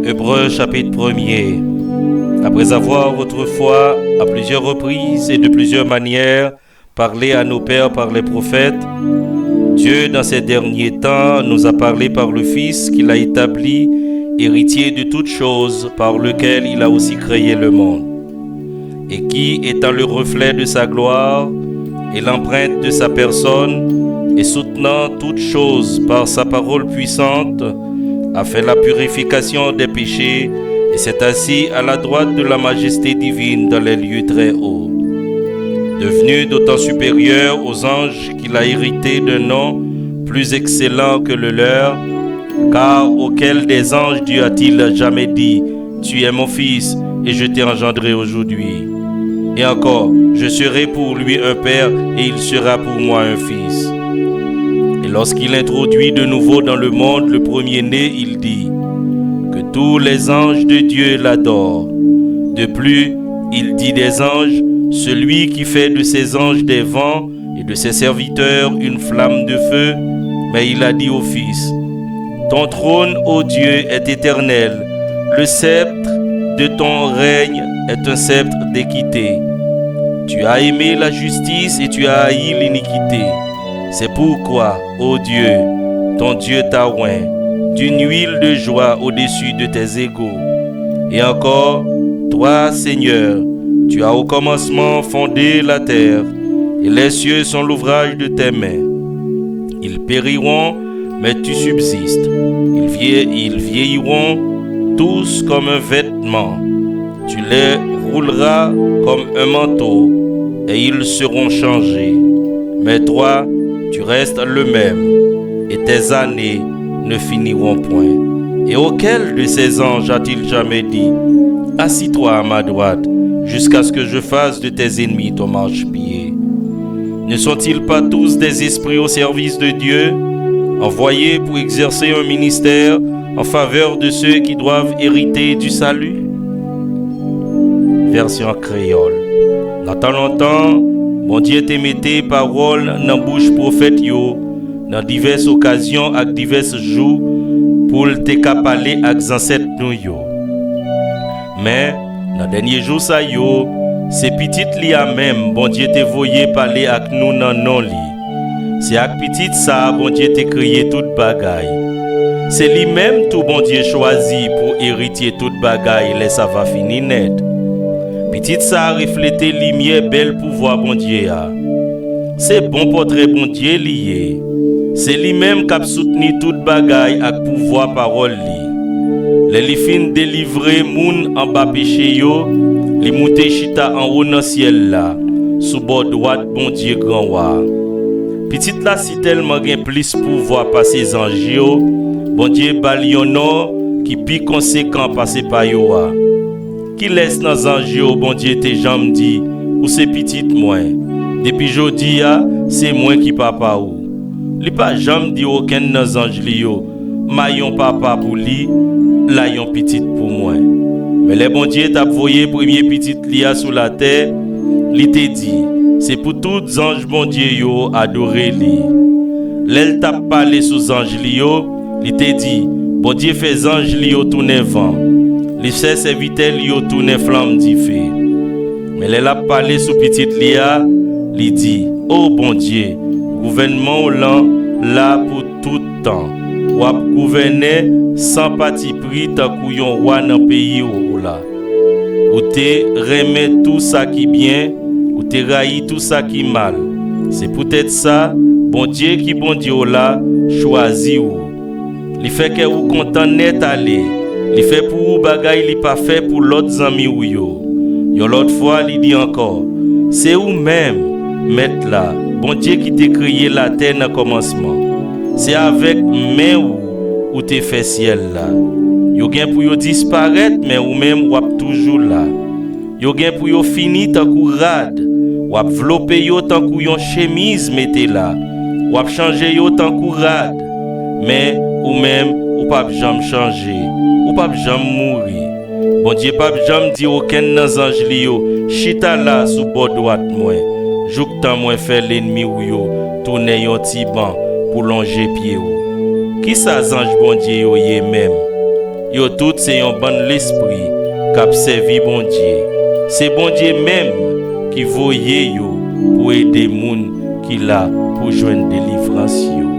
Hébreux chapitre 1er. Après avoir autrefois, à plusieurs reprises et de plusieurs manières, parlé à nos pères par les prophètes, Dieu, dans ces derniers temps, nous a parlé par le Fils qu'il a établi, héritier de toutes choses, par lequel il a aussi créé le monde, et qui, étant le reflet de sa gloire et l'empreinte de sa personne, et soutenant toutes choses par sa parole puissante, a fait la purification des péchés et s'est assis à la droite de la majesté divine dans les lieux très hauts. Devenu d'autant supérieur aux anges qu'il a hérité d'un nom plus excellent que le leur, car auquel des anges Dieu a-t-il jamais dit « Tu es mon fils et je t'ai engendré aujourd'hui ». Et encore, je serai pour lui un père et il sera pour moi un fils. Et lorsqu'il introduit de nouveau dans le monde le premier-né, il dit que tous les anges de Dieu l'adorent. De plus, il dit des anges, celui qui fait de ses anges des vents et de ses serviteurs une flamme de feu, mais il a dit au Fils, ton trône, ô Dieu, est éternel, le sceptre de ton règne est un sceptre d'équité. Tu as aimé la justice et tu as haï l'iniquité. C'est pourquoi, ô Dieu, ton Dieu t'a oint d'une huile de joie au-dessus de tes égaux. Et encore, toi, Seigneur, tu as au commencement fondé la terre, et les cieux sont l'ouvrage de tes mains. Ils périront, mais tu subsistes. Ils vieilliront tous comme un vêtement. Tu les rouleras comme un manteau, et ils seront changés. Mais toi, tu restes le même, et tes années ne finiront point. Et auquel de ces anges a-t-il jamais dit, assis-toi à ma droite, jusqu'à ce que je fasse de tes ennemis ton marchepied? Ne sont-ils pas tous des esprits au service de Dieu, envoyés pour exercer un ministère en faveur de ceux qui doivent hériter du salut? Version créole. Dans tant longtemps, mon Dieu te mette parole dans bouche prophète yo, dans diverses occasions ak diverses jours, pour te parler ak ancêtres nous yo. Mais dans dernier jour ça yo, c'est petite li a même bon Dieu te voyé parler ak nous nan non li. C'est ak petite ça bon Dieu te créé toute bagaille. C'est lui-même tout bon Dieu choisi pour hériter toute bagaille, les ça va finir net. Petite ça a reflété lumière belle pouvoir bon Dieu a. C'est bon portrait bon Dieu lié. C'est lui-même qui a soutenu toute bagaille avec pouvoir parole li. Les li fin délivrer moun en bas péché yo, li monter chita en haut dans ciel là, sous bord droite bon Dieu grand roi. Petite là si tellement gen plus pouvoir passer ses anges yo, bon Dieu bal yon nom qui pi conséquent passer par yo a. Qui laisse dans anges yo bon Dieu te jam dit ou c'est petite moi. Depuis jodi a, c'est moi qui papa ou. Li pas jam dit aucun dans anges li yo, mayon papa pour li, la yon petite pour moi. Mais les bon Dieu t'a voyé premier petite li a sous la terre, li te dit, c'est pour tous anges bon Dieu yo adorer li. L'elle t'a parlé sous anges li yo, li te dit, bon Dieu fait anges li yo tourner vent. Li fait serviteur li yo tourner flamme di feu. Mais elle a parlé sous petite li a, li dit, oh bon Dieu, gouvernement là pour tout temps. Ou ap gouverner sans parti pris tant yon roi dans pays ou là. Ou te remet tout ça qui bien, ou te raï tout ça qui mal. C'est peut-être ça, bon Dieu qui bon Dieu là, choisi ou. Li fait que ou content net aller. Li fait pour ou bagay li pas fait pour l'autre ami ou yo. Yon l'autre fois li dit encore, c'est ou même mettre là, bon Dieu qui t'a créé la terre dans commencement. C'est avec main ou te fait ciel là. Yo gen pour yo disparaître mais ou même ou ap toujours là. Yo gen pour yo fini tant kou rad, ou ap vlope yo tant kou yon chemise mette là. Ou ap changer yo tant kou rad. Mais ou même ou pas jamais changer, ou pas jamais mourir. Bon Dieu pas jamais dit aucun dans ange li yo, chita là sous bord droite moi. Jouk tan moi faire l'ennemi ou yo, tourner yon ti ban pour longer pied ou. Qui ça ange bon Dieu yo yé même? yo tout c'est un bon l'esprit qui a servi bon Dieu. C'est bon Dieu même qui voyait yo pour aider moun qui là pour joindre délivrance yo.